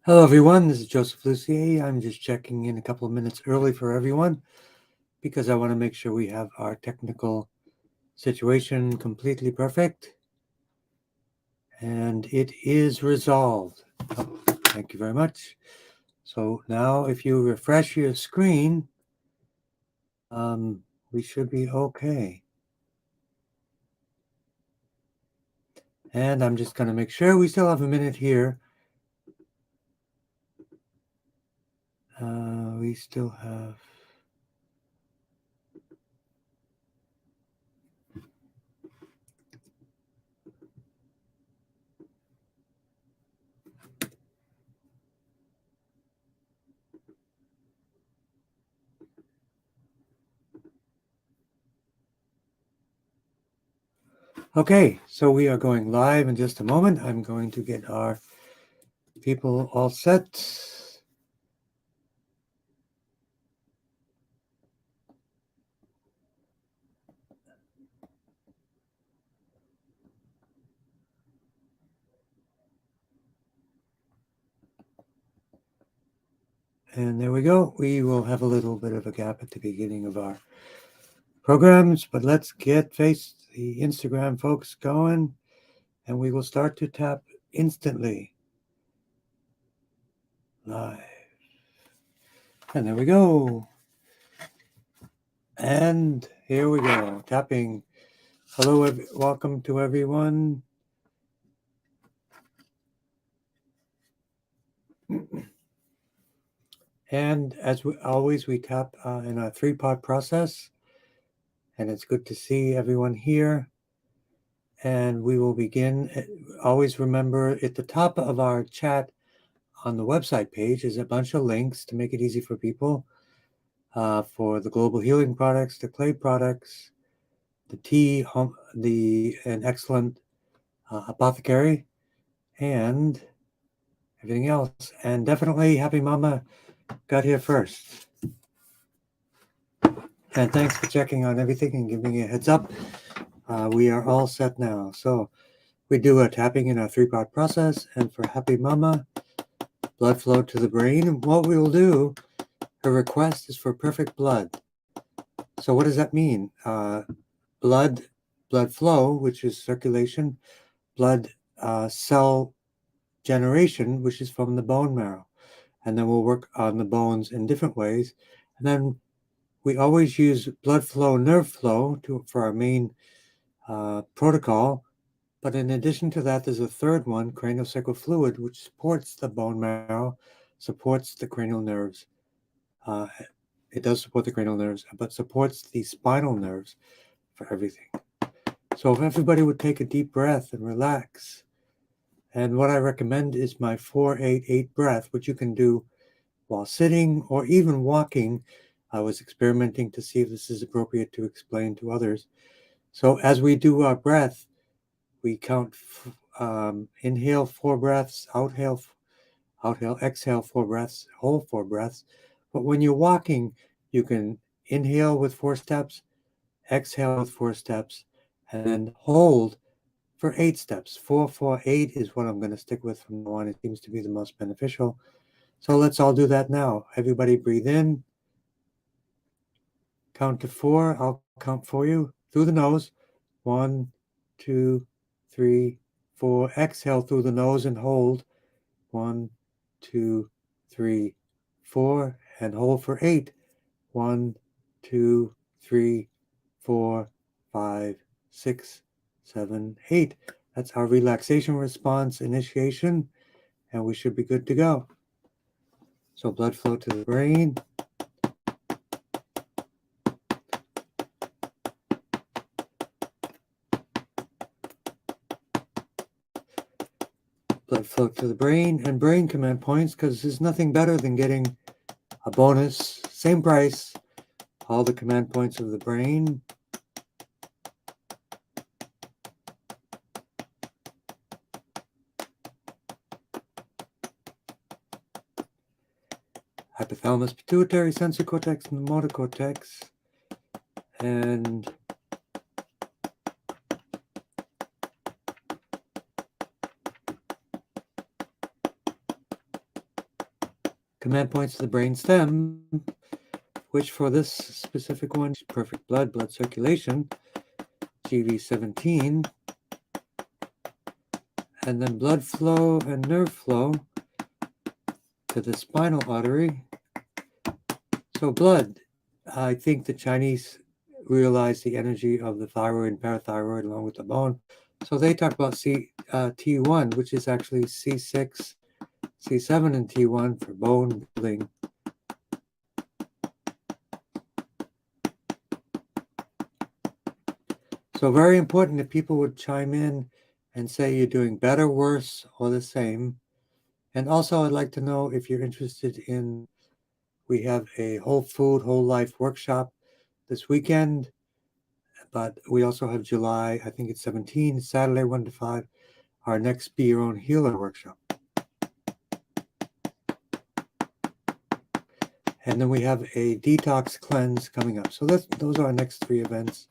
Hello, everyone. This is Joseph Lucier. I'm just checking in a couple of minutes early for everyone because I want to make sure we have our technical situation completely perfect. And it is resolved. Oh, thank you very much. So now if you refresh your screen, we should be okay. And I'm just going to make sure we still have a minute here. We still have... Okay, so we are going live in just a moment. I'm going to get our people all set. And there we go. We will have a little bit of a gap at the beginning of our programs, but let's get the Instagram folks going, and we will start to tap instantly live. And there we go. And here we go, tapping. Hello, welcome to everyone. And as always, we tap in a three-part process, and it's good to see everyone here. And we will begin. Always remember at the top of our chat on the website page is a bunch of links to make it easy for people for the global healing products, the clay products, the tea, an excellent apothecary, and everything else. And definitely Happy Mama got here first. And thanks for checking on everything and giving me a heads up. We are all set now. So we do a tapping in our three-part process. And for Happy Mama, blood flow to the brain. And what we will do, her request is for perfect blood. So what does that mean? Blood flow, which is circulation, blood cell generation, which is from the bone marrow. And then we'll work on the bones in different ways. And then we always use blood flow, nerve flow for our main protocol. But in addition to that, there's a third one, craniosacral fluid, which supports the bone marrow, supports the cranial nerves. It does support the cranial nerves, but supports the spinal nerves for everything. So if everybody would take a deep breath and relax, and what I recommend is my 4-8-8 breath, which you can do while sitting or even walking. I was experimenting to see if this is appropriate to explain to others. So as we do our breath, we count, inhale 4 breaths, exhale 4 breaths, hold 4 breaths. But when you're walking, you can inhale with 4 steps, exhale with 4 steps, and then hold for 8 steps. 4, 4, 8 is what I'm going to stick with from now on. It seems to be the most beneficial. So let's all do that now. Everybody breathe in. Count to 4. I'll count for you through the nose. 1, 2, 3, 4. Exhale through the nose and hold. 1, 2, 3, 4. And hold for 8. 1, 2, 3, 4, 5, 6, 7, 8. That's our relaxation response initiation, and we should be good to go. So blood flow to the brain. Blood flow to the brain and brain command points, because there's nothing better than getting a bonus, same price, all the command points of the brain. Hypothalamus, pituitary, sensory cortex, and the motor cortex. And command points to the brain stem, which for this specific one, perfect blood circulation, GV17, and then blood flow and nerve flow to the spinal artery. So blood, I think the Chinese realize the energy of the thyroid and parathyroid along with the bone. So they talk about T1, which is actually C6, C7, and T1 for bone building. So very important that people would chime in and say you're doing better, worse, or the same. And also I'd like to know if you're interested in, we have a whole food, whole life workshop this weekend, but we also have July, I think it's 17, Saturday 1 to 5, our next Be Your Own Healer workshop. And then we have a detox cleanse coming up. So those are our next 3 events.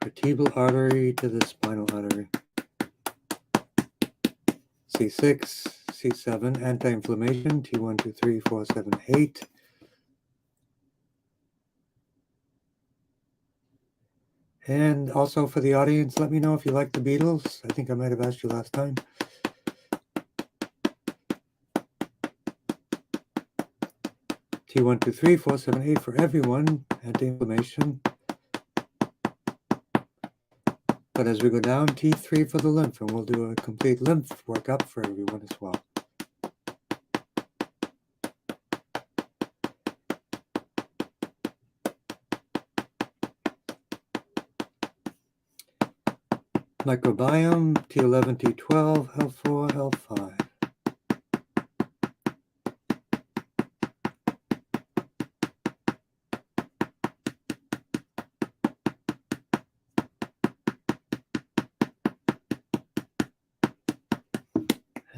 Vertebral artery to the spinal artery. C6, C7, anti-inflammation, T1, 2, 3, 4, 7, 8. And also for the audience, let me know if you like the Beatles. I think I might have asked you last time. T1, 2, 3, 4, 7, 8 for everyone, anti-inflammation. But as we go down, T3 for the lymph, and we'll do a complete lymph workup for everyone as well. Microbiome, T11, T12, L4, L5.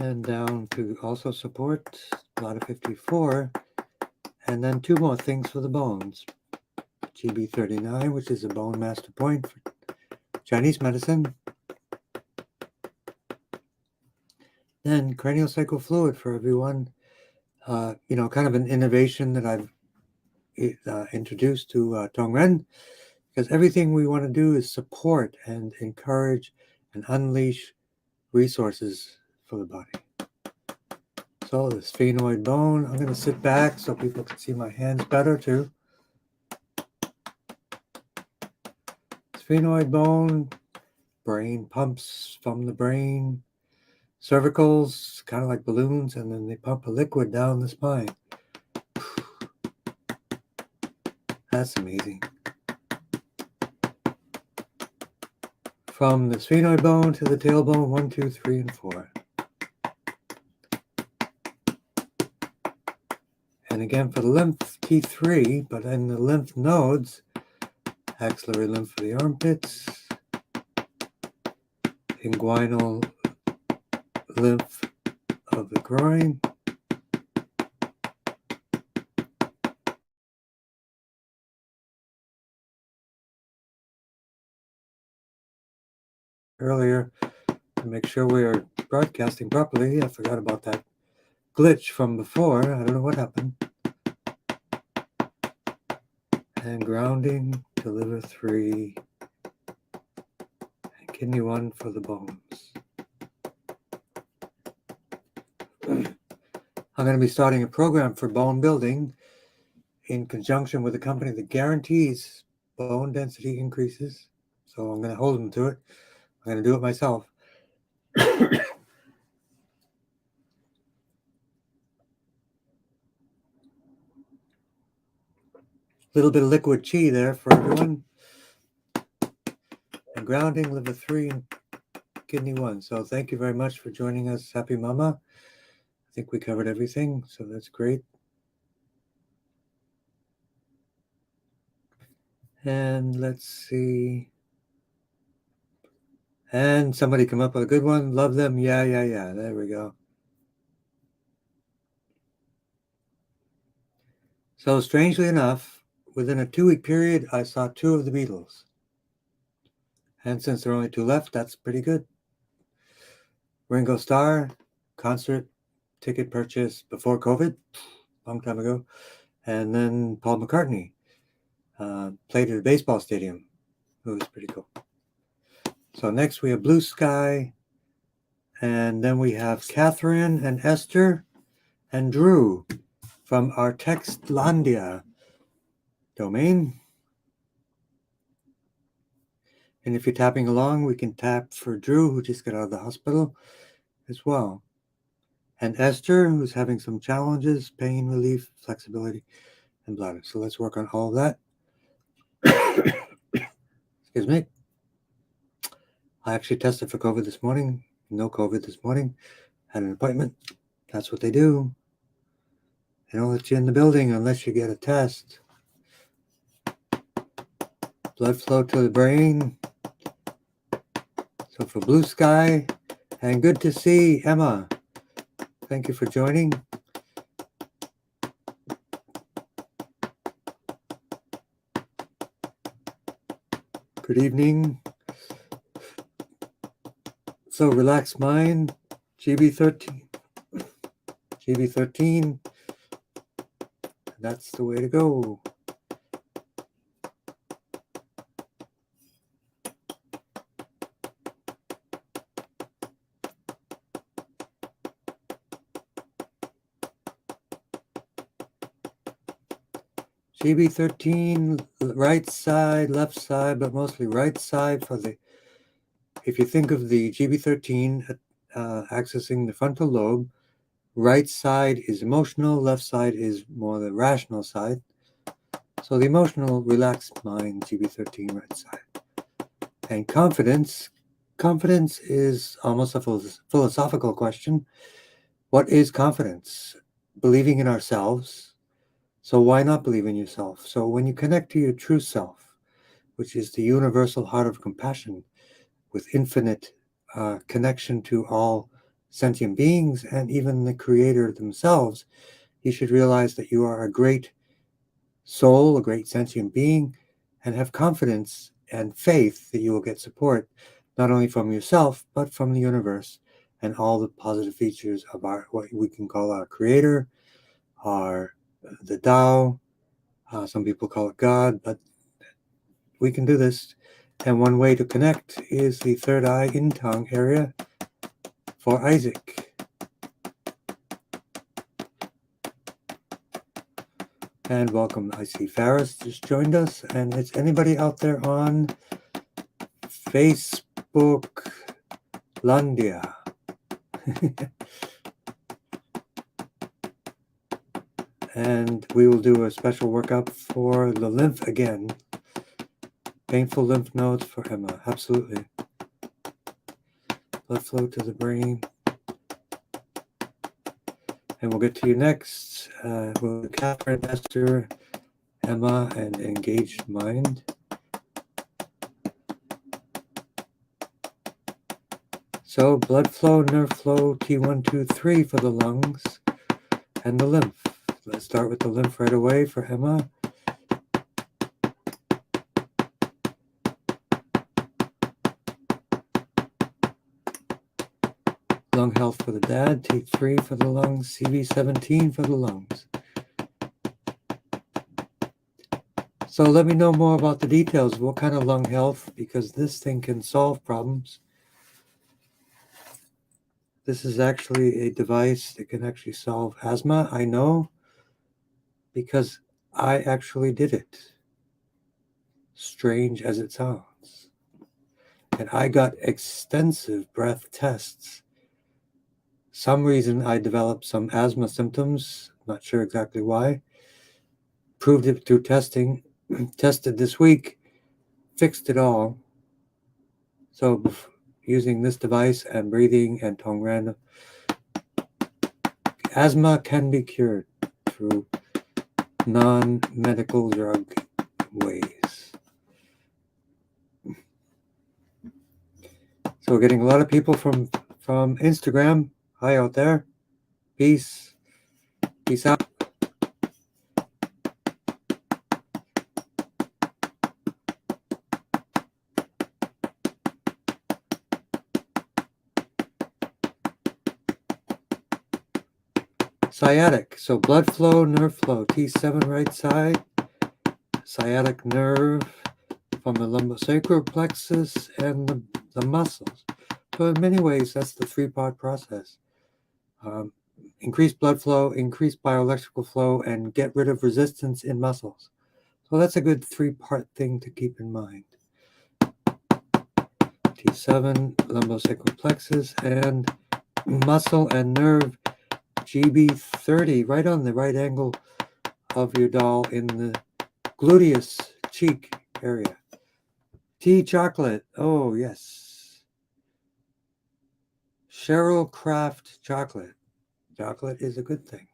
And down to also support, bladder 54. And then 2 more things for the bones. GB39, which is a bone master point for Chinese medicine. Then cranial cycle fluid for everyone. Kind of an innovation that I've introduced to Tongren, because everything we want to do is support and encourage and unleash resources for the body. So the sphenoid bone, I'm going to sit back so people can see my hands better too. Sphenoid bone, brain pumps from the brain, cervicals, kind of like balloons, and then they pump a liquid down the spine. That's amazing. From the sphenoid bone to the tailbone, 1, 2, 3, and 4. And again for the lymph, T3, but in the lymph nodes, axillary lymph for the armpits, inguinal lymph of the groin, earlier to make sure we are broadcasting properly. I forgot about that glitch from before. I don't know what happened. And grounding to liver 3, and kidney 1 for the bones. I'm going to be starting a program for bone building in conjunction with a company that guarantees bone density increases. So I'm going to hold them to it. I'm going to do it myself. Little bit of liquid chi there for everyone. And grounding, liver 3, and kidney 1. So thank you very much for joining us. Happy Mama. I think we covered everything, so that's great. And let's see. And somebody come up with a good one. Love them. Yeah. There we go. So strangely enough, within a 2-week period, I saw 2 of the Beatles. And since there are only 2 left, that's pretty good. Ringo Starr, concert ticket purchase before COVID, long time ago. And then Paul McCartney played at a baseball stadium. It was pretty cool. So next we have Blue Sky. And then we have Catherine and Esther and Drew from our Textlandia domain. And if you're tapping along, we can tap for Drew, who just got out of the hospital as well. And Esther, who's having some challenges, pain relief, flexibility, and bladder. So let's work on all of that. Excuse me. I actually tested for COVID this morning. No COVID this morning. Had an appointment. That's what they do. They don't let you in the building unless you get a test. Blood flow to the brain. So for Blue Sky, and good to see Emma. Thank you for joining. Good evening. So relaxed mind, GB13. GB13. That's the way to go. GB13, right side, left side, but mostly right side for the, if you think of the GB13 accessing the frontal lobe, right side is emotional, left side is more the rational side. So the emotional, relaxed mind, GB13, right side. And confidence is almost a philosophical question. What is confidence? Believing in ourselves. So why not believe in yourself? So when you connect to your true self, which is the universal heart of compassion with infinite connection to all sentient beings and even the creator themselves, you should realize that you are a great soul, a great sentient being, and have confidence and faith that you will get support, not only from yourself, but from the universe and all the positive features of our, what we can call our creator, the Tao. Some people call it God, but we can do this. And one way to connect is the third eye in Tong area for Isaac. And welcome. I see Faris just joined us. And it's anybody out there on Facebook Landia. And we will do a special workup for the lymph again. Painful lymph nodes for Emma. Absolutely. Blood flow to the brain. And we'll get to you next. We'll do Catherine, Esther, Emma, and engaged mind. So blood flow, nerve flow, T1, 2, 3 for the lungs and the lymph. Let's start with the lymph right away for Emma. Lung health for the dad, T3 for the lungs, CV17 for the lungs. So let me know more about the details of what kind of lung health, because this thing can solve problems. This is actually a device that can actually solve asthma, I know, because I actually did it. Strange as it sounds. And I got extensive breath tests. Some reason I developed some asthma symptoms, not sure exactly why. Proved it through testing, tested this week, fixed it all. So using this device and breathing and Tongren, asthma can be cured through non-medical drug ways. So we're getting a lot of people from Instagram. Hi out there. Peace. Peace out. Sciatic, so blood flow, nerve flow, T7 right side, sciatic nerve from the lumbosacral plexus and the muscles. So in many ways, that's the three-part process. Increase blood flow, increase bioelectrical flow, and get rid of resistance in muscles. So that's a good three-part thing to keep in mind. T7, lumbosacral plexus, and muscle and nerve GB30, right on the right angle of your doll in the gluteus cheek area. Tea chocolate, oh yes. Cheryl Craft chocolate. Chocolate is a good thing,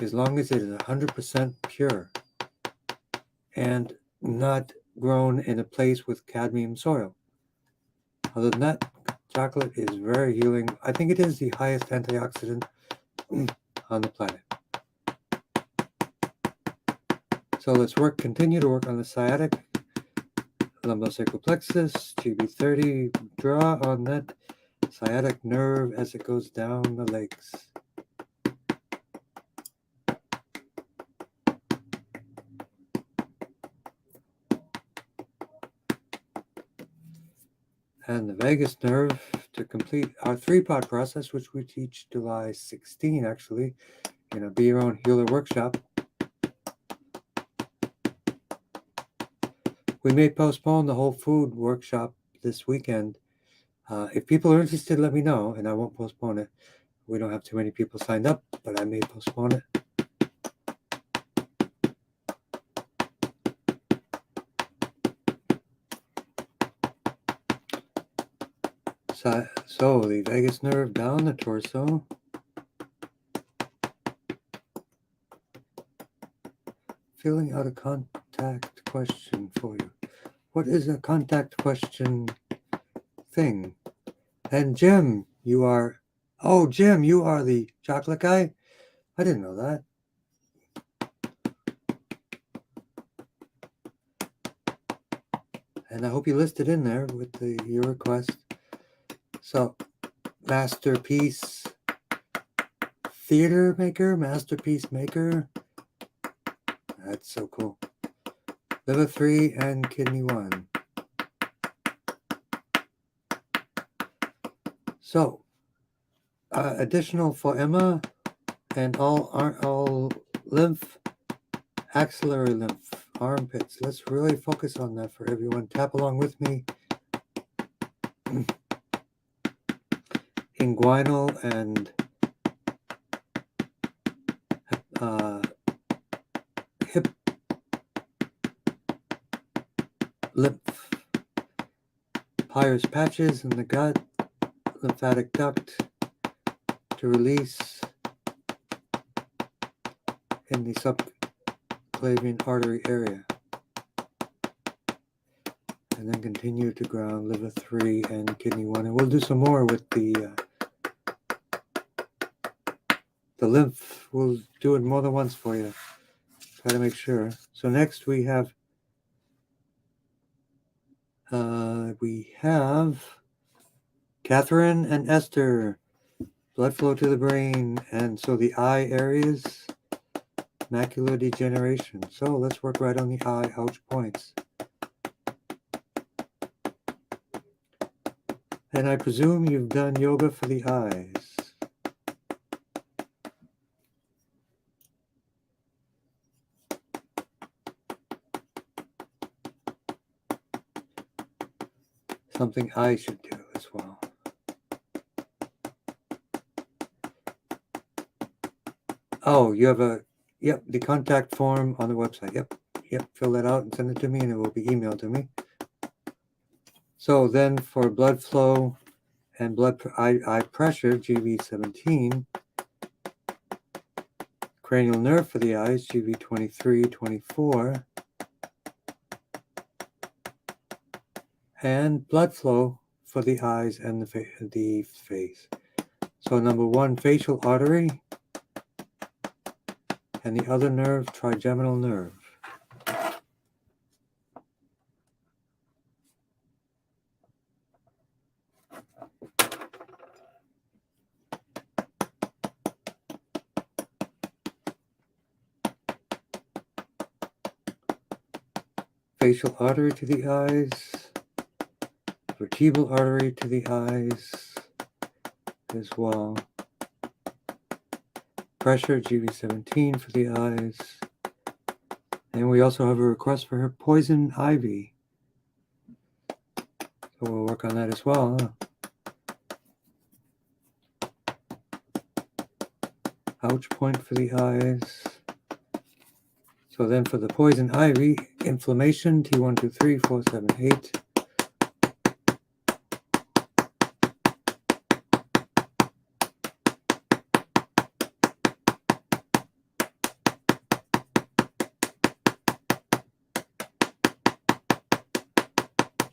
as long as it is 100% pure and not grown in a place with cadmium soil. Other than that, chocolate is very healing. I think it is the highest antioxidant on the planet. So let's continue to work on the sciatic, lumbosacral plexus, GB30. Draw on that sciatic nerve as it goes down the legs. And the vagus nerve to complete our three-part process, which we teach July 16, actually, in a Be Your Own Healer workshop. We may postpone the whole food workshop this weekend. If people are interested, let me know, and I won't postpone it. We don't have too many people signed up, but I may postpone it. So the vagus nerve down the torso. Filling out a contact question for you. What is a contact question thing? And Jim, you are the chocolate guy? I didn't know that. And I hope you listed in there with your request. So, masterpiece theater maker, masterpiece maker. That's so cool. Liver 3 and kidney 1. So, additional for Emma and all lymph, axillary lymph, armpits. Let's really focus on that for everyone. Tap along with me. Inguinal and hip lymph, Peyer's patches in the gut, lymphatic duct to release in the subclavian artery area. And then continue to ground liver 3 and kidney 1. And we'll do some more with the lymph. We'll do it more than once for you. Try to make sure. So next we have Catherine and Esther. Blood flow to the brain, and so the eye areas, macular degeneration. So let's work right on the eye ouch points. And I presume you've done yoga for the eyes. Something I should do as well. Oh, you have the contact form on the website. Yep, fill that out and send it to me and it will be emailed to me. So then for blood flow and eye pressure, GV17, cranial nerve for the eyes, GV23, 24, and blood flow for the eyes and the face. So number 1, facial artery, and the other nerve, trigeminal nerve. facial artery to the eyes, vertebral artery to the eyes as well. Pressure, GV17 for the eyes. And we also have a request for her poison ivy. So we'll work on that as well. Ouch point for the eyes. So then for the poison ivy, inflammation, T1, 2, 3, 4, 7, 8.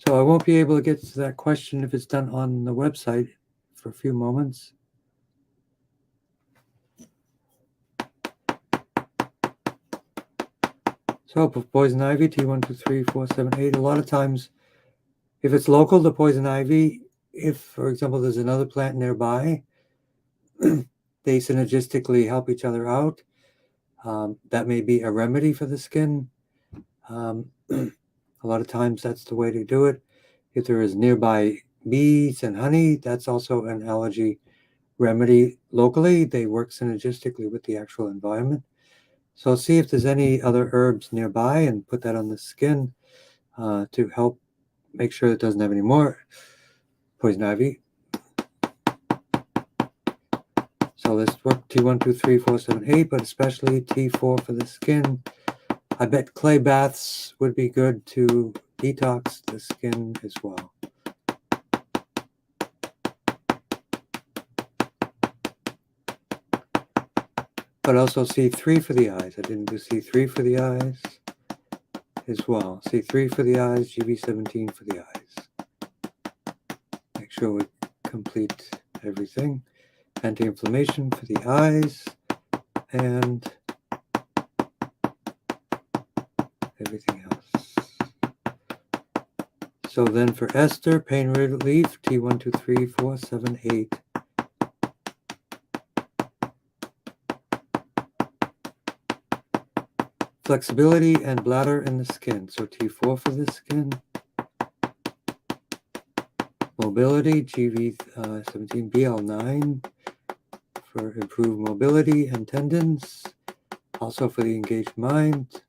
So I won't be able to get to that question if it's done on the website for a few moments. So for poison ivy, T1, 2, 3, 4, 7, 8. A lot of times, if it's local, the poison ivy, if, for example, there's another plant nearby, they synergistically help each other out. That may be a remedy for the skin. A lot of times that's the way to do it. If there is nearby bees and honey, that's also an allergy remedy locally. They work synergistically with the actual environment. So see if there's any other herbs nearby and put that on the skin to help make sure it doesn't have any more poison ivy. So let's work T1, 2, 3, 4, 7, 8, but especially T4 for the skin. I bet clay baths would be good to detox the skin as well. But also C3 for the eyes. I didn't do C3 for the eyes as well. C3 for the eyes, GV17 for the eyes. Make sure we complete everything. Anti-inflammation for the eyes and everything else. So then for Esther, pain relief, T1, 2, 3, 4, 7, 8. Flexibility and bladder in the skin. So T4 for the skin. Mobility, GV17, BL9 for improved mobility and tendons. Also for the engaged mind.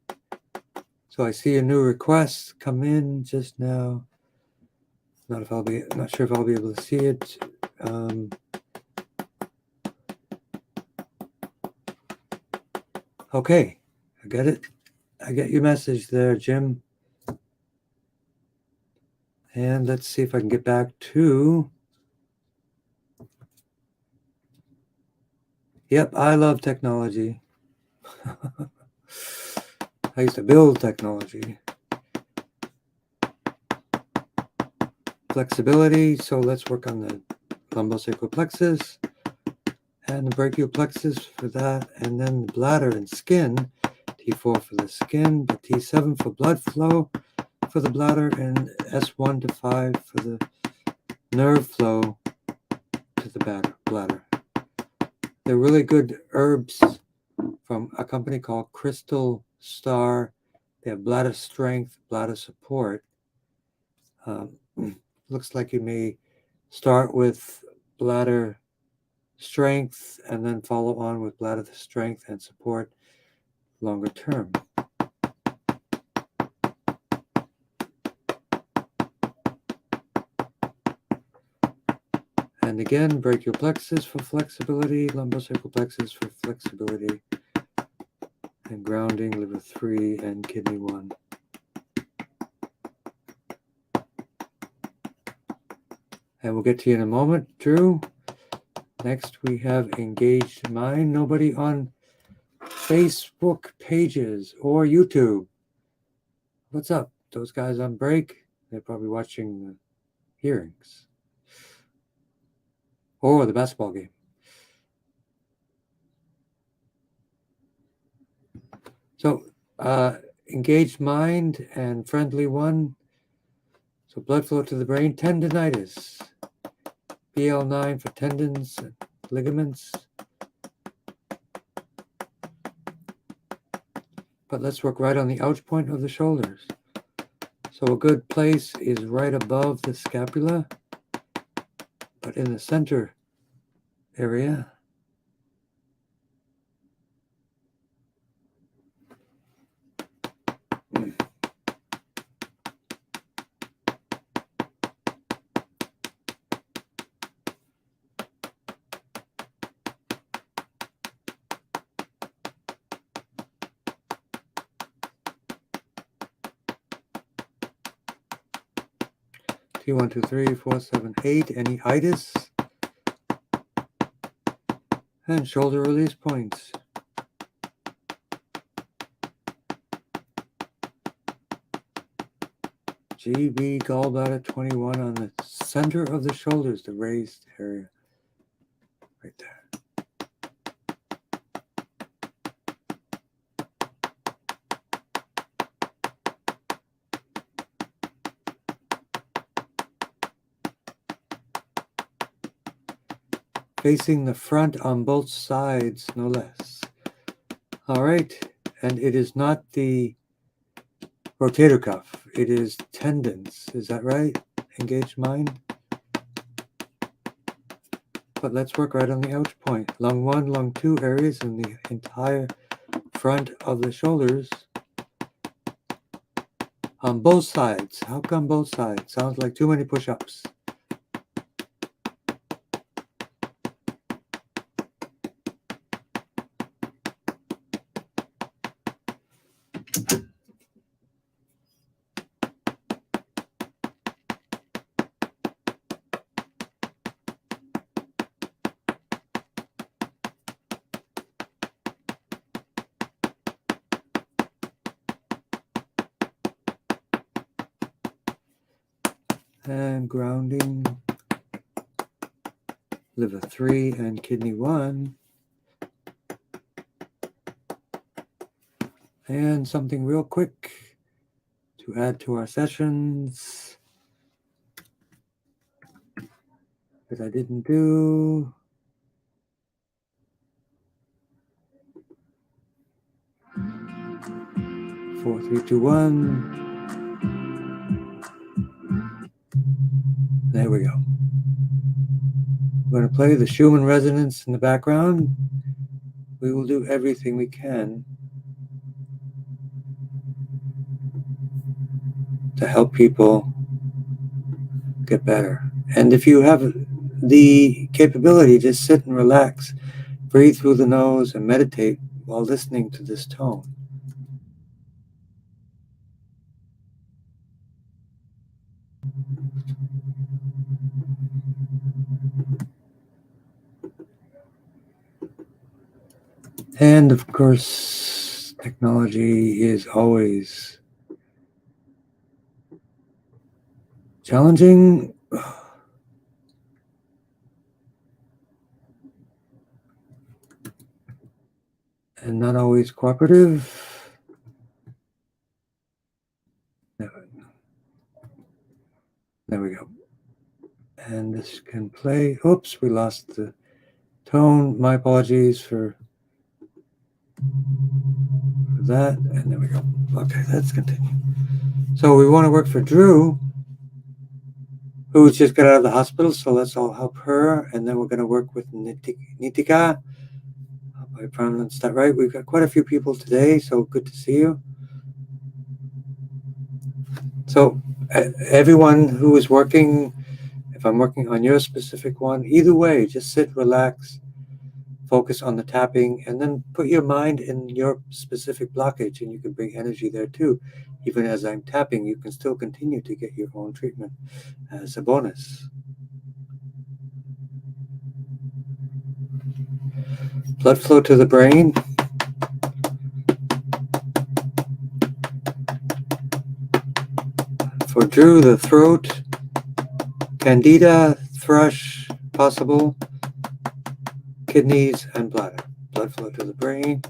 So I see a new request come in just now. Not sure if I'll be able to see it. Okay, I get it. I get your message there, Jim. And let's see if I can get back to. Yep, I love technology. I used to build technology. Flexibility, so let's work on the lumbosacral plexus and the brachial plexus for that, and then the bladder and skin, T4 for the skin, but T7 for blood flow for the bladder, and S1 to 5 for the nerve flow to the bladder. They're really good herbs from a company called Crystal Star. They have bladder strength, bladder support. Looks like you may start with bladder strength and then follow on with bladder strength and support longer term. And again, brachial plexus for flexibility, lumbosacral plexus for flexibility, and grounding, liver 3 and kidney 1. And we'll get to you in a moment, Drew. Next, we have engaged mind. Nobody on Facebook pages or YouTube. What's up? Those guys on break? They're probably watching the hearings or the basketball game. So, engaged mind and friendly one. So, blood flow to the brain, tendinitis. BL9 for tendons and ligaments. But let's work right on the ouch point of the shoulders. So a good place is right above the scapula, but in the center area. T1, 2, 3, 4, 7, 8. Any itis? And shoulder release points. GB gallbladder 21 on the center of the shoulders, the raised area. Right there. Facing the front on both sides, no less. All right, and it is not the rotator cuff, it is tendons, is that right? Engaged mind? But let's work right on the ouch point. Lung 1, lung 2 areas in the entire front of the shoulders. On both sides. How come both sides? Sounds like too many push-ups. And grounding, liver 3 and kidney 1. And something real quick to add to our sessions that I didn't do. Four, three, two, one. There we go. We're going to play the Schumann resonance in the background. We will do everything we can to help people get better. And if you have the capability, just sit and relax, breathe through the nose and meditate while listening to this tone. And of course, technology is always challenging. And not always cooperative. There we go. And this can play. Oops, we lost the tone. My apologies for that. And there we go. Okay, let's continue. So we want to work for Drew, who's just got out of the hospital. So let's all help her. And then we're going to work with Nitika. I hope I pronounced that right. We've got quite a few people today, so good to see you. So everyone who is working, if I'm working on your specific one, either way, just sit, relax, focus on the tapping, and then put your mind in your specific blockage, and you can bring energy there too. Even as I'm tapping, you can still continue to get your own treatment as a bonus. Blood flow to the brain. For Drew, the throat, candida, thrush, possible, kidneys, and bladder. Blood flow to the brain.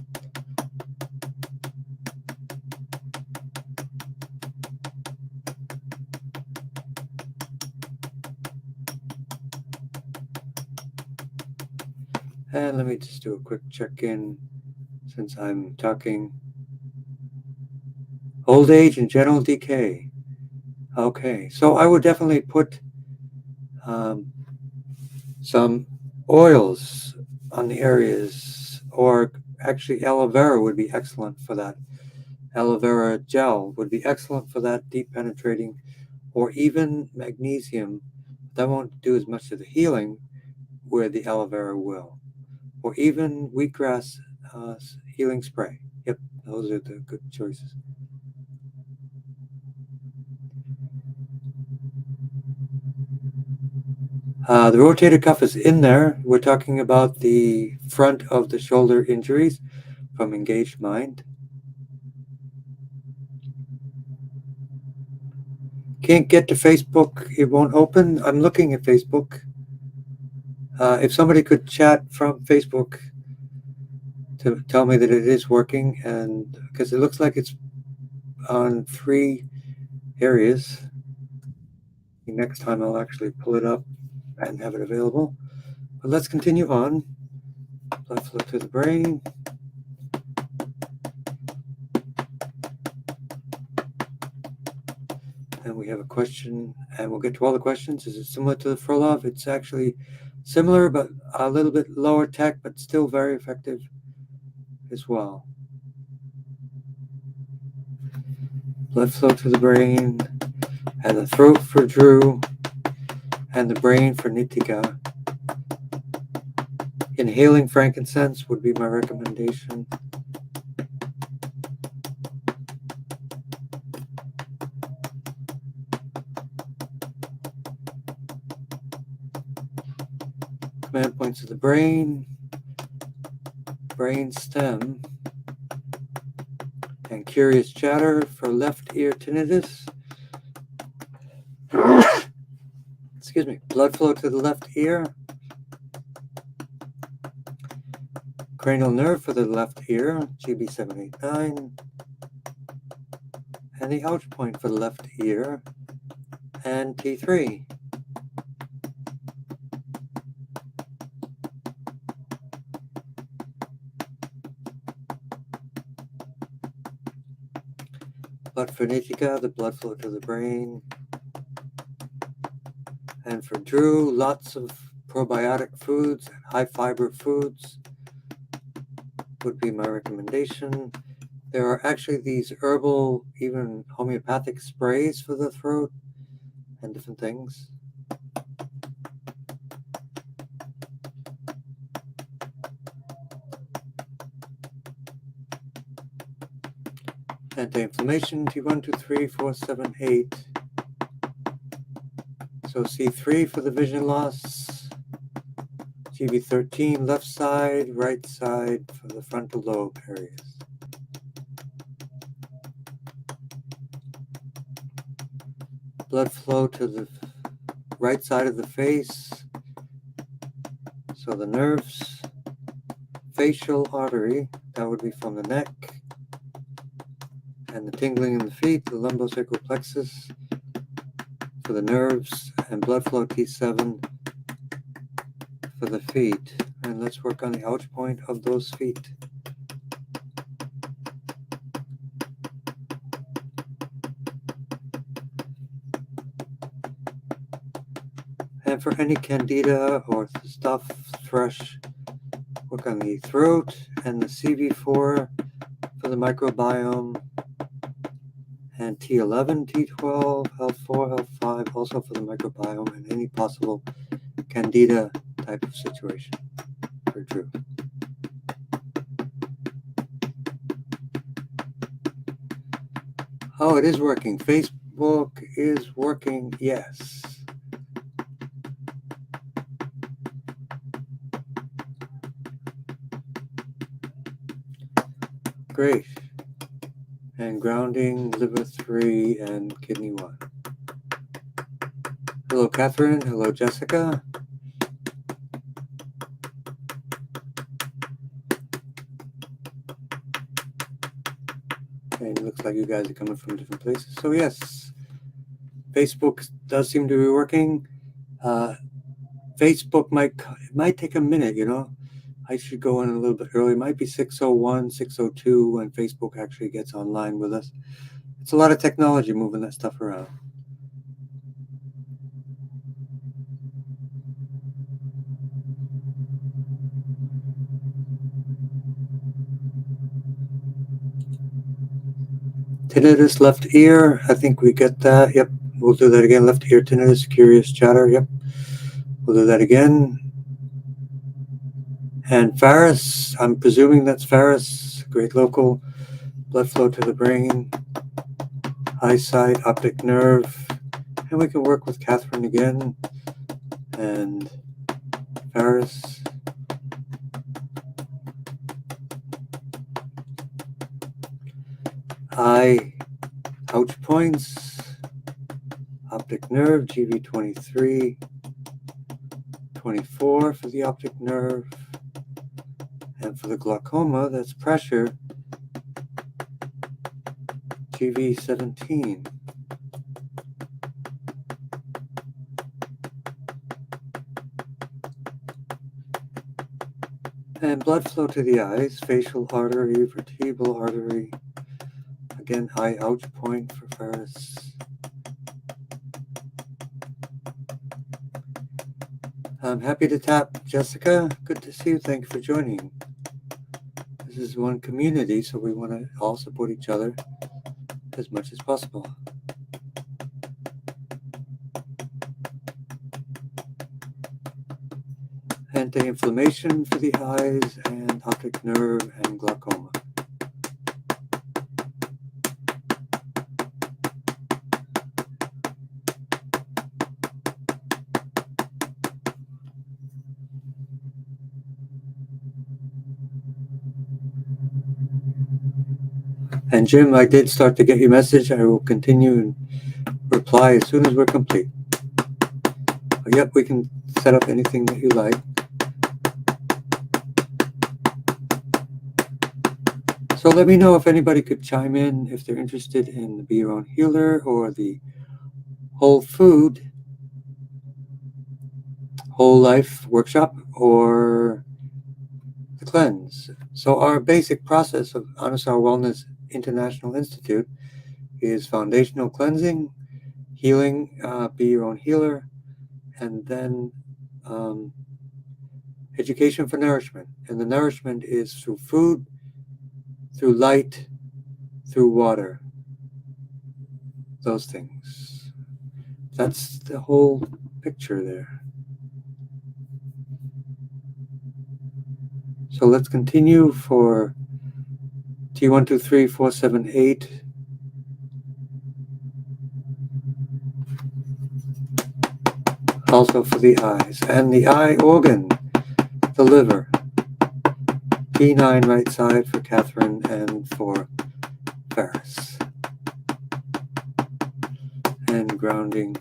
And let me just do a quick check-in since I'm talking. Old age and general decay. Okay, so I would definitely put um, some oils on the areas, or actually aloe vera would be excellent for that. Aloe vera gel would be excellent for that deep penetrating, or even magnesium. That won't do as much of the healing where the aloe vera will, or even wheatgrass healing spray. Yep, those are the good choices. The rotator cuff is in there. We're talking about the front of the shoulder injuries from engaged mind. Can't get to Facebook. It won't open. I'm looking at Facebook. If somebody could chat from Facebook to tell me that it is working, and because it looks like it's on 3 areas. Next time I'll actually pull it up and have it available. But let's continue on. Blood flow to the brain. And we have a question, and we'll get to all the questions. Is it similar to the Frolov? It's actually similar, but a little bit lower tech, but still very effective as well. Blood flow to the brain, and the throat for Drew, and the brain for Nitika. Inhaling frankincense would be my recommendation. Command points of the brain, brain stem, and curious chatter for left ear tinnitus. Excuse me. Blood flow to the left ear. Cranial nerve for the left ear, GB789. And the ouch point for the left ear, and T3. Blood for Nitika, the blood flow to the brain. And for Drew, lots of probiotic foods and high fiber foods would be my recommendation. There are actually these herbal, even homeopathic sprays for the throat and different things. Anti-inflammation, T1, 2, 3, 4, 7, 8. So C3 for the vision loss, GB13 left side, right side for the frontal lobe areas. Blood flow to the right side of the face, so the nerves, facial artery, that would be from the neck, and the tingling in the feet, the lumbosacral plexus for the nerves, and blood flow T7 for the feet. And let's work on the ouch point of those feet. And for any candida or stuff, thrush, work on the throat and the CV4 for the microbiome, and T11, T12, L4, L5 also for the microbiome, and any possible candida type of situation for Drew. Oh, it is working. Facebook is working, yes. Great. And grounding, liver 3, and kidney 1. Hello, Catherine. Hello, Jessica. And it looks like you guys are coming from different places. So yes, Facebook does seem to be working. Facebook might take a minute, you know. I should go in a little bit early. It might be 6:01, 6:02 when Facebook actually gets online with us. It's a lot of technology moving that stuff around. Tinnitus, left ear. I think we get that. Yep. We'll do that again. Left ear tinnitus, curious chatter. Yep. We'll do that again. And Ferris, I'm presuming that's Ferris. Great local. Blood flow to the brain. Eyesight, optic nerve. And we can work with Catherine again. And Ferris. Eye, ouch points. Optic nerve, GV23. 24 for the optic nerve. And for the glaucoma, that's pressure, GV17. And blood flow to the eyes, facial artery, vertebral artery. Again, eye ouch point for Ferris. I'm happy to tap Jessica. Good to see you. Thank you for joining. This is one community, so we want to all support each other as much as possible. Anti-inflammation for the eyes and optic nerve and glaucoma. And Jim, I did start to get your message. I will continue and reply as soon as we're complete. Yep, we can set up anything that you like. So let me know if anybody could chime in if they're interested in the Be Your Own Healer or the Whole Food, Whole Life workshop or the Cleanse. So our basic process of Anusar Wellness International Institute is foundational cleansing, healing, Be Your Own Healer, and then education for nourishment. And the nourishment is through food, through light, through water. Those things. That's the whole picture there. So let's continue for T123478. Also for the eyes and the eye organ, the liver. P9 right side for Catherine and for Ferris. And grounding.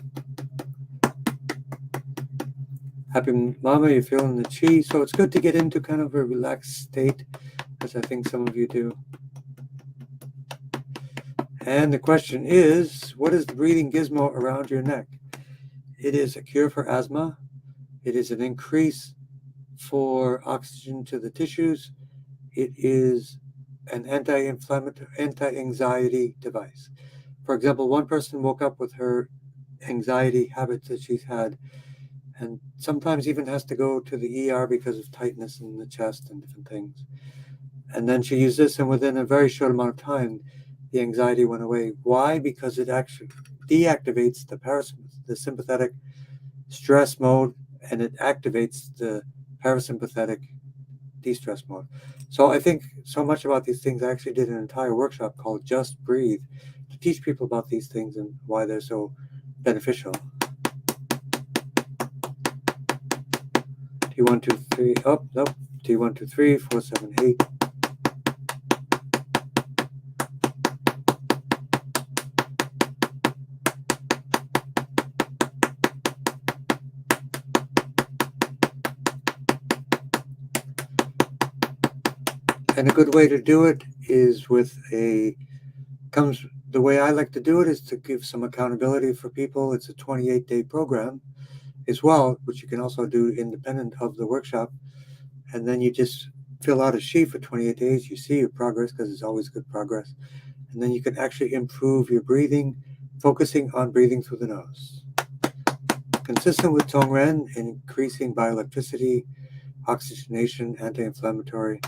Happy Mama, you're feeling the chi. So it's good to get into kind of a relaxed state, as I think some of you do. And the question is, what is the breathing gizmo around your neck? It is a cure for asthma. It is an increase for oxygen to the tissues. It is an anti-inflammatory, anti-anxiety device. For example, one person woke up with her anxiety habits that she's had, and sometimes even has to go to the ER because of tightness in the chest and different things. And then she used this, and within a very short amount of time, the anxiety went away. Why? Because it actually deactivates the sympathetic stress mode, and it activates the parasympathetic de-stress mode. So I think so much about these things. I actually did an entire workshop called Just Breathe to teach people about these things and why they're so beneficial. T123, oh, nope, T123, 478. And a good way to do it is with the way I like to do it is to give some accountability for people. It's a 28-day program as well, which you can also do independent of the workshop. And then you just fill out a sheet for 28 days. You see your progress, because it's always good progress. And then you can actually improve your breathing, focusing on breathing through the nose. Consistent with Tongren, increasing bioelectricity, oxygenation, anti-inflammatory.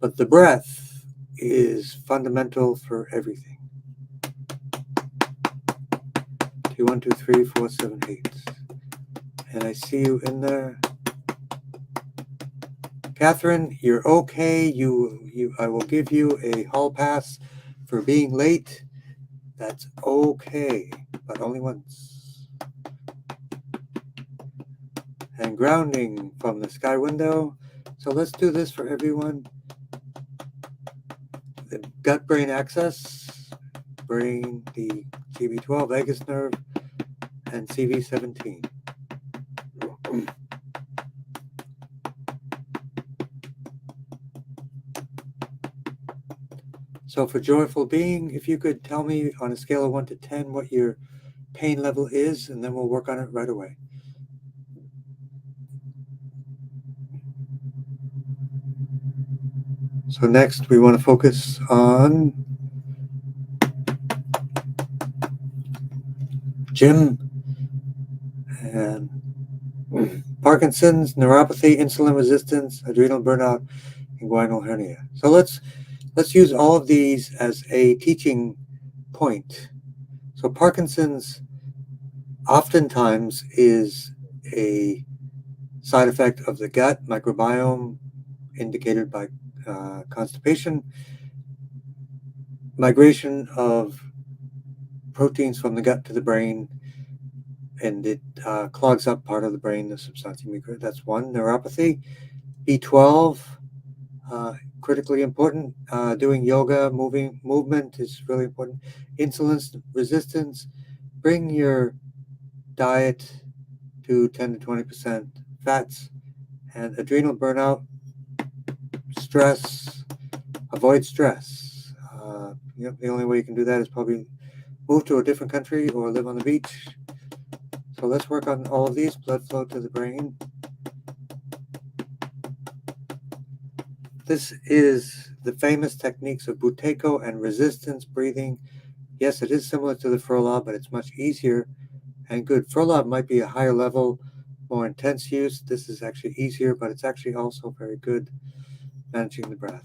But the breath is fundamental for everything. lucky 1, 2, 3, 4, 7, 8. And I see you in there. Catherine, you're okay. I will give you a hall pass for being late. That's okay, but only once. And grounding from the sky window. So let's do this for everyone. The gut-brain axis, brain, the CV12 vagus nerve, and CV17. So for joyful being, if you could tell me on a scale of 1 to 10 what your pain level is, and then we'll work on it right away. So next we want to focus on Jim and Parkinson's, neuropathy, insulin resistance, adrenal burnout, inguinal hernia. So let's use all of these as a teaching point. So Parkinson's oftentimes is a side effect of the gut microbiome indicated by constipation, migration of proteins from the gut to the brain, and it clogs up part of the brain, the substantia nigra. That's one. Neuropathy. B12, critically important. Doing yoga, movement is really important. Insulin resistance. Bring your diet to 10 to 20% fats. And adrenal burnout, stress. Avoid stress. The only way you can do that is probably move to a different country or live on the beach. So let's work on all of these. Blood flow to the brain. This is the famous techniques of Buteyko and resistance breathing. Yes, it is similar to the Furlaub, but it's much easier and good. Furlaub might be a higher level, more intense use. This is actually easier, but it's actually also very good managing the breath.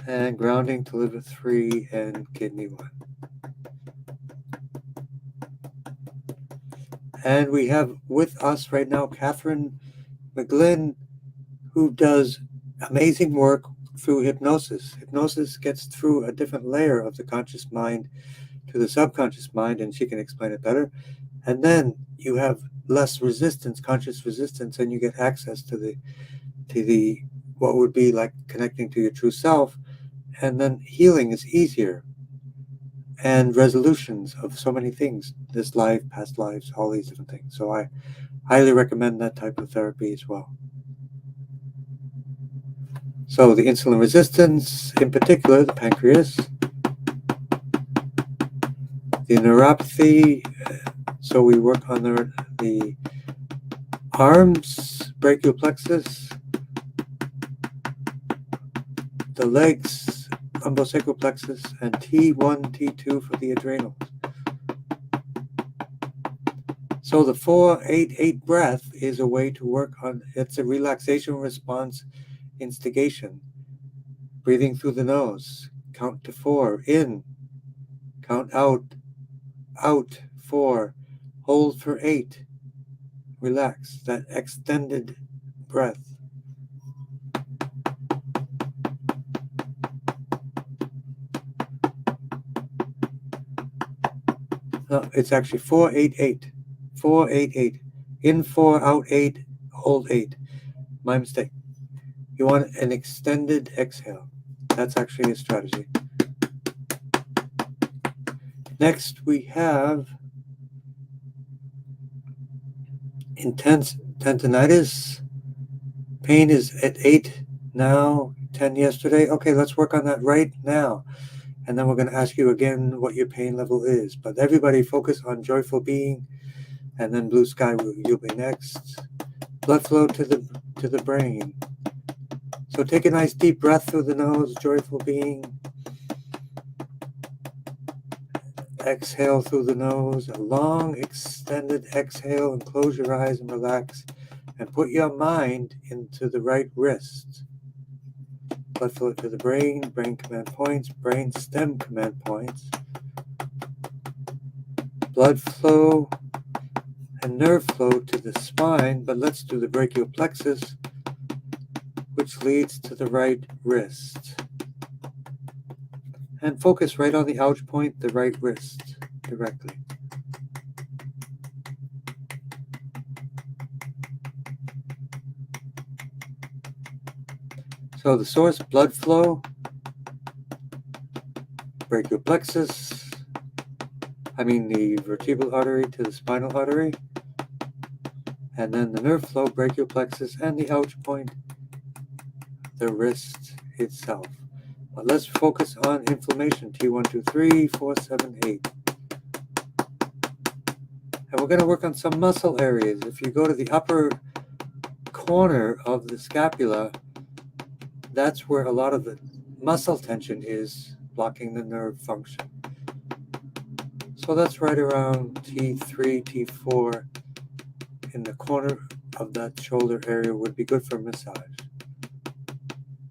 And grounding to liver 3 and kidney 1. And we have with us right now Catherine McGlynn, who does amazing work through hypnosis. Hypnosis gets through a different layer of the conscious mind to the subconscious mind, and she can explain it better. And then you have less resistance, conscious resistance, and you get access to the what would be like connecting to your true self. And then healing is easier, and resolutions of so many things, this life, past lives, all these different things. So I highly recommend that type of therapy as well. So the insulin resistance, in particular, the pancreas, the neuropathy, so we work on the arms, brachial plexus, the legs, lumbosacral plexus, and T1, T2 for the adrenals. So the 4-8-8 breath is a way to work on, it's a relaxation response instigation. Breathing through the nose, count to 4, in, count out, 4, hold for 8, relax, that extended breath. No, it's actually 4-8-8. 4-8-8. In 4, out 8, hold 8. My mistake. You want an extended exhale. That's actually a strategy. Next, we have intense tendinitis. Pain is at 8 now, 10 yesterday. Okay, let's work on that right now. And then we're going to ask you again what your pain level is. But everybody focus on joyful being, and then blue sky, you'll be next. Blood flow to the brain. So take a nice deep breath through the nose, joyful being. Exhale through the nose, a long extended exhale, and close your eyes and relax. And put your mind into the right wrist. blood flow to the brain, brain command points, brain stem command points, blood flow and nerve flow to the spine, but let's do the brachial plexus, which leads to the right wrist. And focus right on the ouch point, the right wrist, directly. So the source, blood flow, brachial plexus, the vertebral artery to the spinal artery, and then the nerve flow, brachial plexus, and the ouch point, the wrist itself. But let's focus on inflammation, T1, 2, 3, 4, 7, 8. And we're going to work on some muscle areas. If you go to the upper corner of the scapula, that's where a lot of the muscle tension is blocking the nerve function. So that's right around T3, T4 in the corner of that shoulder area would be good for massage.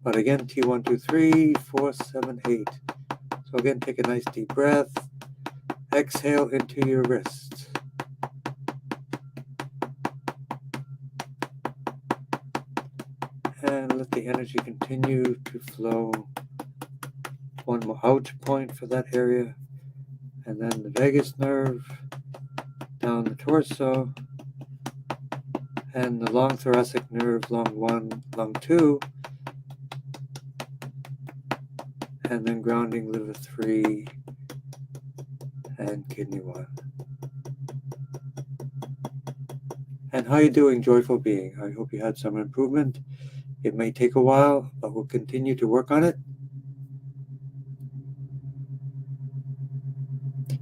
But again, T1, 2, 3, 4, 7, 8. So again, take a nice deep breath. Exhale into your wrist. And let the energy continue to flow. One more ouch point for that area. And then the vagus nerve down the torso. And the long thoracic nerve, lung 1, lung 2. And then grounding liver 3 and kidney 1. And how are you doing, joyful being? I hope you had some improvement. It may take a while, but we'll continue to work on it.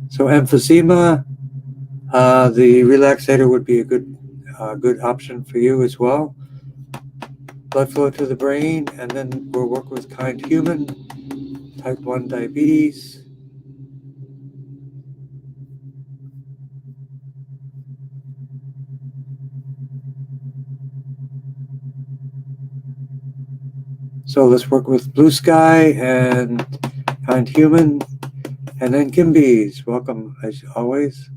So emphysema, the relaxator would be a good option for you as well. Blood flow to the brain, and then we'll work with kind human, type 1 diabetes. So let's work with blue sky and kind human, and then Kimby's. Welcome as always.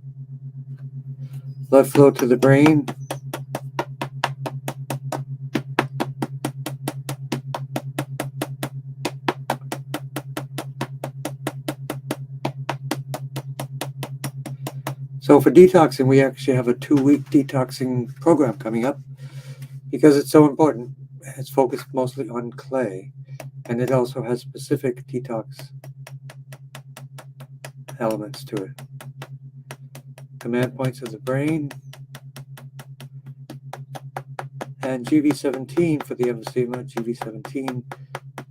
Blood flow to the brain. So for detoxing, we actually have a 2-week detoxing program coming up because it's so important. It's focused mostly on clay, and it also has specific detox elements to it. Command points of the brain, and GV17 for the emphysema, GV17,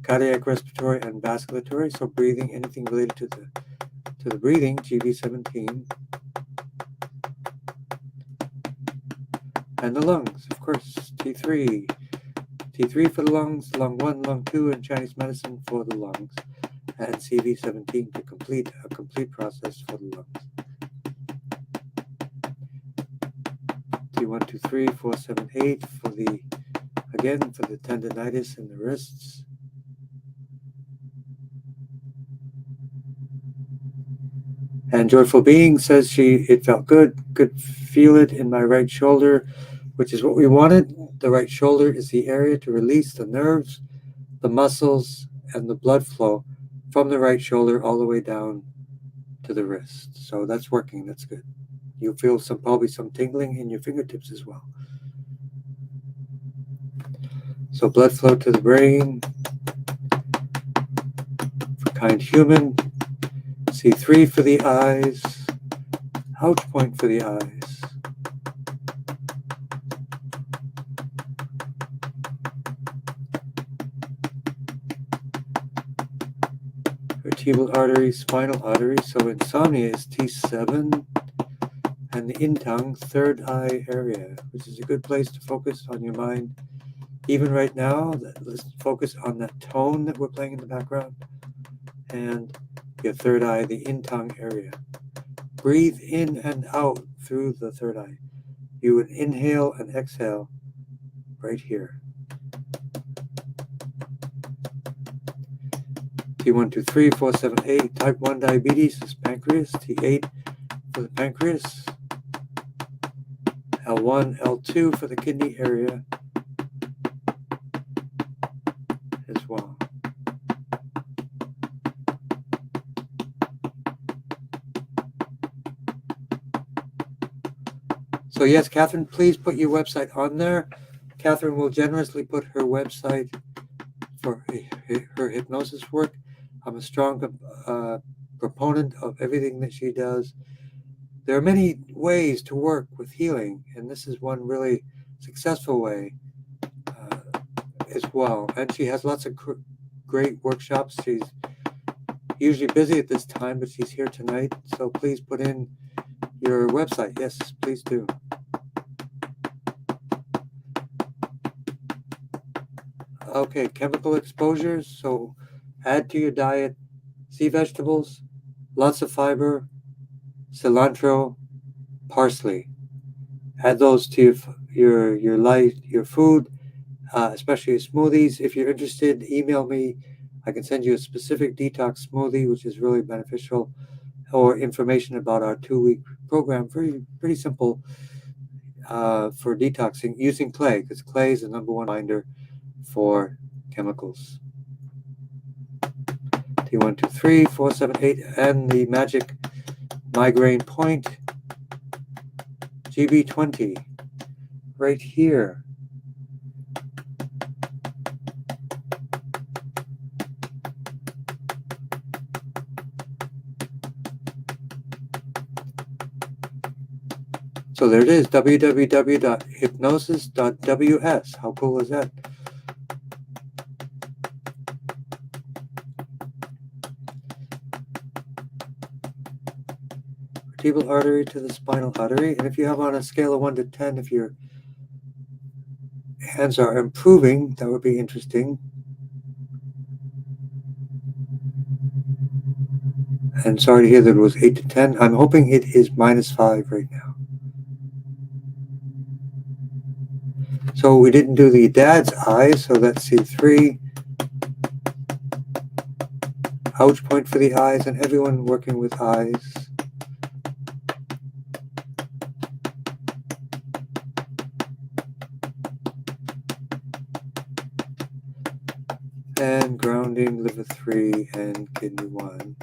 cardiac, respiratory, and vasculatory. So breathing, anything related to the breathing, GV17. And the lungs, of course, T3. T3 for the lungs, lung 1, lung 2, and Chinese medicine for the lungs. And CV17 to complete a complete process for the lungs. T1, 2, 3, 4, 7, 8 for the tendinitis in the wrists. And Joyful Being says it felt good, could feel it in my right shoulder, which is what we wanted. The right shoulder is the area to release the nerves, the muscles, and the blood flow from the right shoulder all the way down to the wrist. So that's working, that's good. You'll feel probably some tingling in your fingertips as well. So blood flow to the brain for kind human. C3 for the eyes. Ouch point for the eyes. Vertebral artery, spinal artery. So insomnia is T7. And the in-tongue, third eye area, which is a good place to focus on your mind. Even right now, let's focus on that tone that we're playing in the background. And your third eye, the in-tongue area. Breathe in and out through the third eye. You would inhale and exhale right here. T12347A, type 1 diabetes is pancreas. T8 for the pancreas. L1, L2 for the kidney area as well. So yes, Catherine, please put your website on there. Catherine will generously put her website for her hypnosis work. I'm a strong proponent of everything that she does. There are many ways to work with healing, and this is one really successful way as well. And she has lots of great workshops. She's usually busy at this time, but she's here tonight. So please put in your website. Yes, please do. Okay, chemical exposures. So add to your diet sea vegetables, lots of fiber, cilantro, parsley. Add those to your food, especially your smoothies. If you're interested, email me. I can send you a specific detox smoothie, which is really beneficial, or information about our 2-week program. Pretty simple for detoxing using clay, because clay is the number one binder for chemicals. T123478 and the magic migraine point GB20 right here. So there it is, www.hypnosis.ws. How cool is that? Vertebral artery to the spinal artery. And if you have on a scale of 1 to 10, if your hands are improving, that would be interesting. And sorry to hear that it was 8 to 10. I'm hoping it is -5 right now. So we didn't do the dad's eyes, so that's C3. Ouch point for the eyes, and everyone working with eyes. And grounding, liver 3, and kidney 1.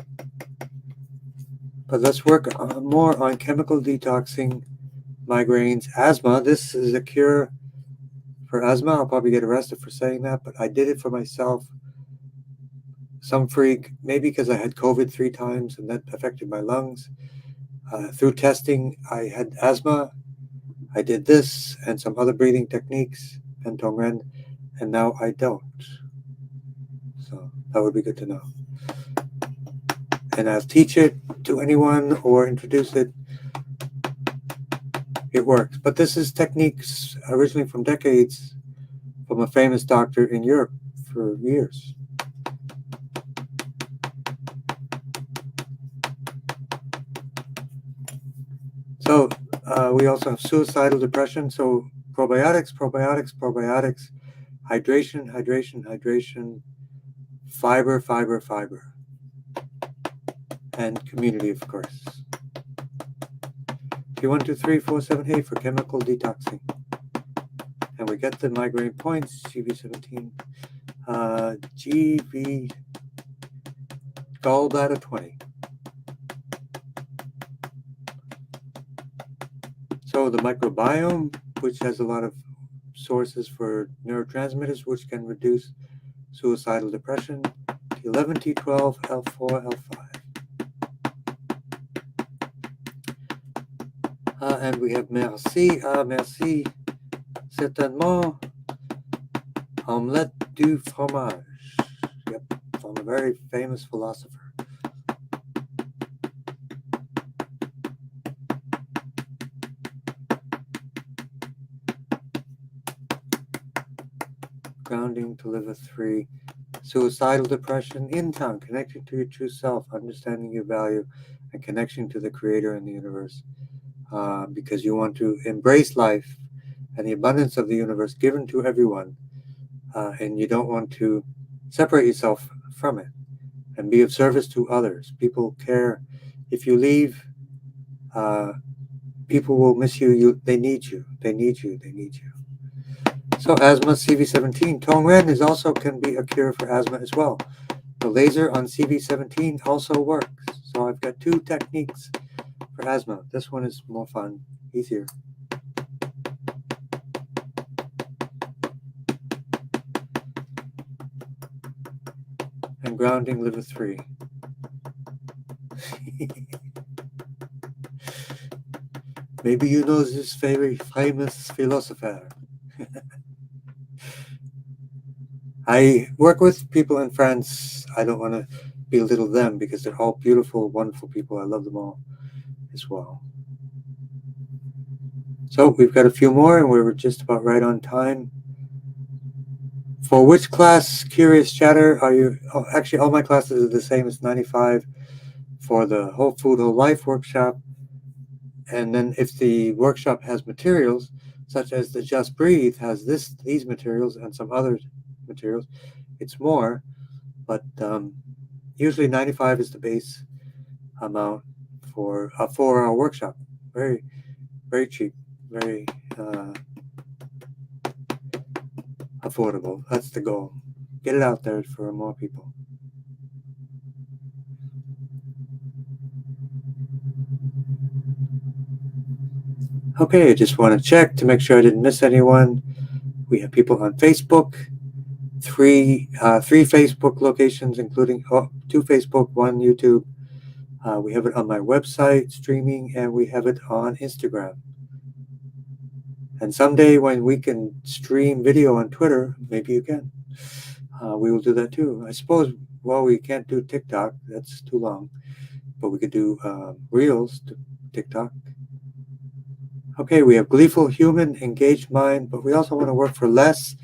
But let's work more on chemical detoxing, migraines, asthma. This is a cure for asthma. I'll probably get arrested for saying that, but I did it for myself. Some freak, maybe because I had COVID 3 times and that affected my lungs. Through testing, I had asthma. I did this and some other breathing techniques and Tongren, and now I don't. So that would be good to know. And I'll teach it to anyone or introduce it. It works. But this is techniques originally from decades from a famous doctor in Europe for years. So we also have suicidal depression. So probiotics, hydration, fiber, and community, of course. T123478 for chemical detoxing. And we get the migraine points, GV17, GV gallbladder 20. So the microbiome, which has a lot of sources for neurotransmitters, which can reduce suicidal depression, T11, T12, L4, L5. And we have merci, merci, certainement, omelette du fromage. Yep, from a very famous philosopher. Grounding to liver 3, suicidal depression in time, connecting to your true self, understanding your value, and connection to the creator and the universe. Because you want to embrace life and the abundance of the universe given to everyone, and you don't want to separate yourself from it. and be of service to others. People care. If you leave, people will miss you. They need you. They need you. They need you. So asthma CV17. Tongren is also can be a cure for asthma as well. The laser on CV17 also works. So I've got two techniques for asthma. This one is more fun, easier. And grounding liver 3. Maybe you know this very famous philosopher. I work with people in France. I don't want to belittle them because they're all beautiful, wonderful people. I love them all as well. So we've got a few more, and we're just about right on time. For which class, Curious Chatter, are you? Oh, actually, all my classes are the same. It's 95 for the Whole Food, Whole Life workshop. And then if the workshop has materials, such as the Just Breathe has these materials and some other materials, it's more. But usually 95 is the base amount for a 4-hour workshop. Very, very cheap, very affordable. That's the goal. Get it out there for more people. Okay, I just want to check to make sure I didn't miss anyone. We have people on Facebook, three Facebook locations, including 2 Facebook, 1 YouTube. We have it on my website streaming, and we have it on Instagram. And someday when we can stream video on Twitter, maybe you can. We will do that too. I suppose, well, we can't do TikTok. That's too long. But we could do Reels to TikTok. Okay, we have Gleeful Human, Engaged Mind, but we also want to work for Les.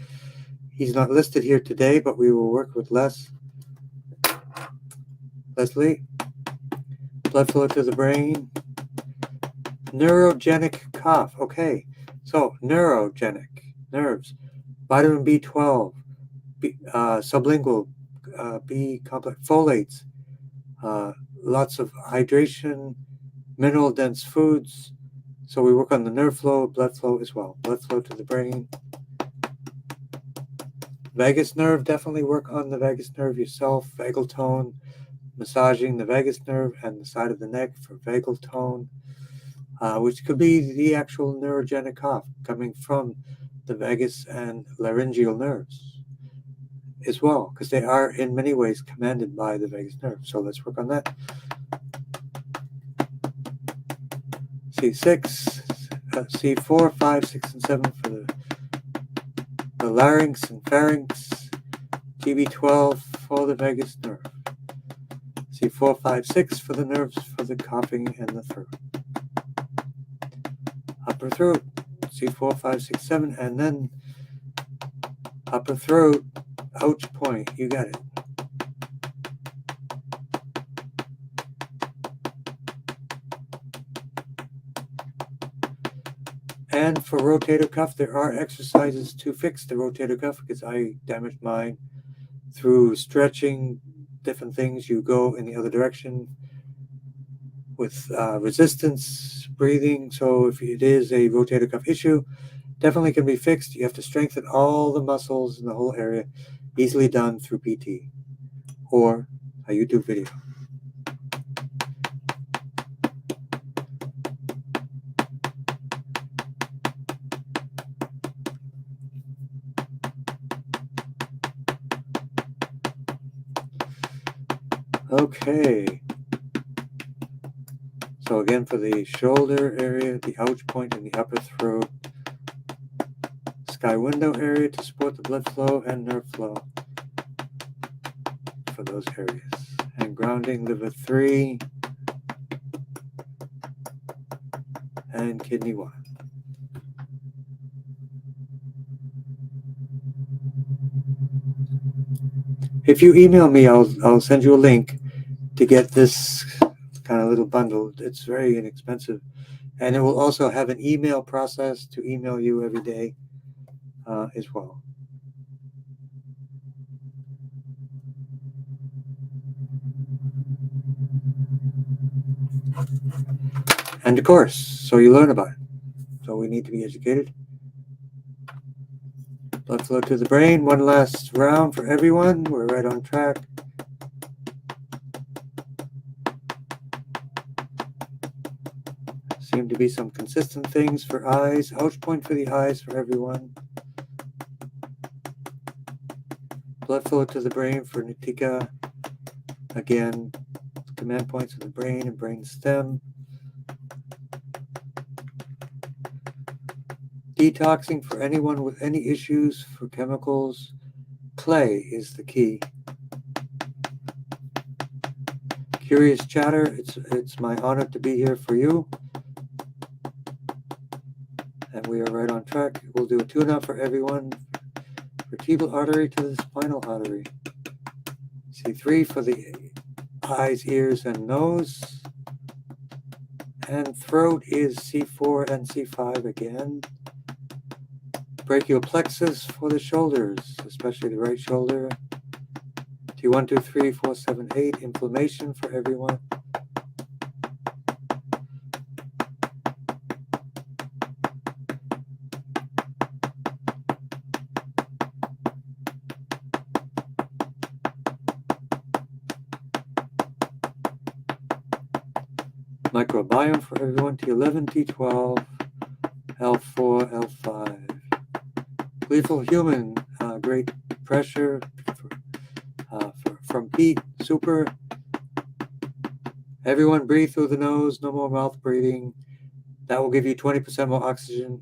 He's not listed here today, but we will work with Les. Leslie, blood flow to the brain. Neurogenic cough. Okay, so neurogenic, nerves, vitamin B12, sublingual, B complex, folates, lots of hydration, mineral dense foods. So we work on the nerve flow, blood flow as well. Blood flow to the brain. Vagus nerve, definitely work on the vagus nerve yourself. Vagal tone, massaging the vagus nerve and the side of the neck for vagal tone, which could be the actual neurogenic cough coming from the vagus and laryngeal nerves as well, because they are in many ways commanded by the vagus nerve. So let's work on that. C6, C4, 5, 6, and 7 for the larynx and pharynx. GB12 for the vagus nerve. C4, 5, 6 for the nerves for the coughing and the throat. Upper throat, C4, 5, 6, 7, and then upper throat, ouch point. You got it. And for rotator cuff, there are exercises to fix the rotator cuff because I damaged mine through stretching different things. You go in the other direction with resistance, breathing. So if it is a rotator cuff issue, definitely can be fixed. You have to strengthen all the muscles in the whole area, easily done through PT or a YouTube video. Okay. So again, for the shoulder area, the ouch point in the upper throat, sky window area to support the blood flow and nerve flow for those areas. And grounding liver 3 and kidney 1. If you email me, I'll send you a link to get this kind of little bundle. It's very inexpensive. And it will also have an email process to email you every day as well. and a course, so you learn about it. So we need to be educated. Blood flow to the brain. One last round for everyone. We're right on track. Seem to be some consistent things for eyes. Ouch point for the eyes for everyone. Blood flow to the brain for Nitika. Again, command points of the brain and brain stem. Detoxing for anyone with any issues for chemicals. Clay is the key. Curious chatter, it's my honor to be here for you. And we are right on track. We'll do a tune-up for everyone. Vertebral artery to the spinal artery. C3 for the eyes, ears, and nose. And throat is C4 and C5 again. Brachial plexus for the shoulders, especially the right shoulder. T1, 2, 3, 4, 7, 8. Inflammation for everyone. Microbiome for everyone. T11, T12, L4, L5. Gleeful human, great pressure from Pete, super. Everyone breathe through the nose, no more mouth breathing. That will give you 20% more oxygen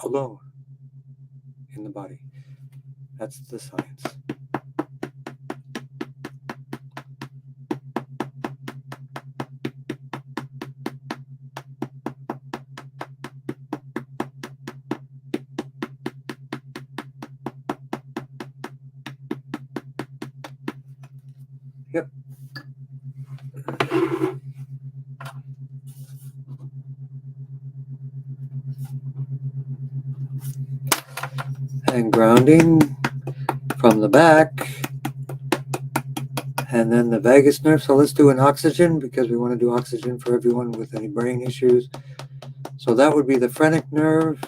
alone in the body. That's the science. Yep. And grounding from the back. And then the vagus nerve. So let's do an oxygen because we want to do oxygen for everyone with any brain issues. So that would be the phrenic nerve.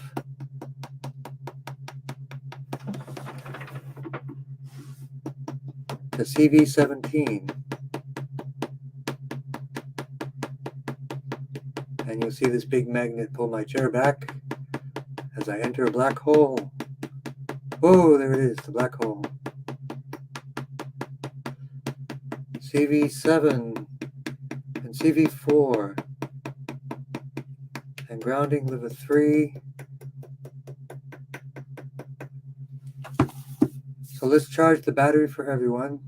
The CV17. And you'll see this big magnet pull my chair back as I enter a black hole. Oh, there it is, the black hole. CV7 and CV4. And grounding liver 3. So let's charge the battery for everyone.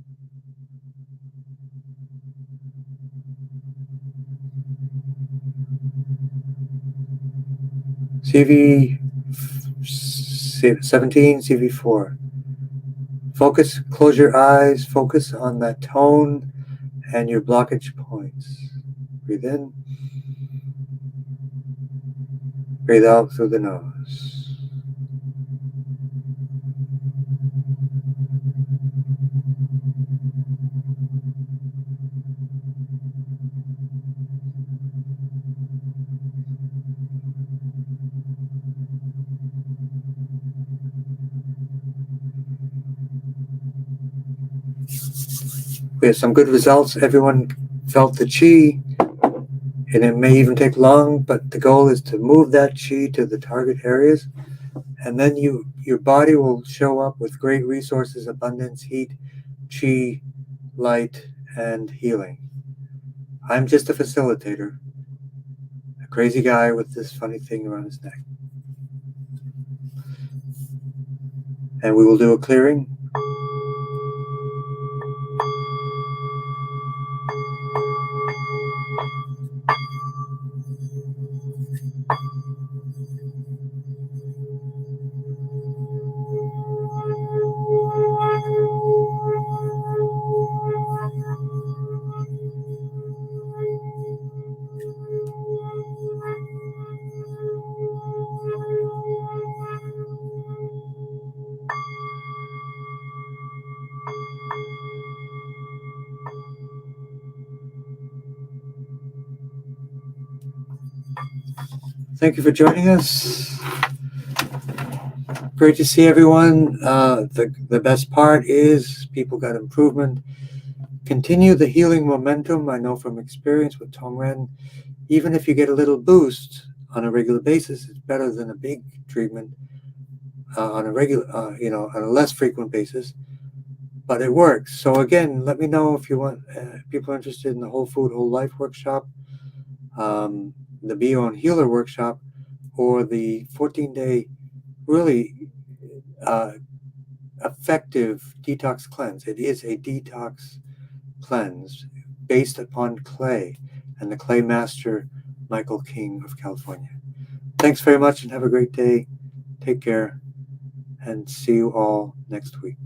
CV17, CV4. Focus, close your eyes, focus on that tone and your blockage points. Breathe in. Breathe out through the nose. We have some good results. Everyone felt the chi, and it may even take long, but the goal is to move that chi to the target areas, and then your body will show up with great resources, abundance, heat, chi, light, and healing. I'm just a facilitator, a crazy guy with this funny thing around his neck. And we will do a clearing. Thank you for joining us. Great to see everyone. The best part is people got improvement. Continue the healing momentum. I know from experience with Tongren, even if you get a little boost on a regular basis, it's better than a big treatment on a regular, on a less frequent basis. But it works. So again, let me know if you want. People are interested in the Whole Food Whole Life workshop, the Be Your Own Healer workshop, or the 14-day really effective detox cleanse. It is a detox cleanse based upon clay and the clay master, Michael King of California. Thanks very much and have a great day. Take care and see you all next week.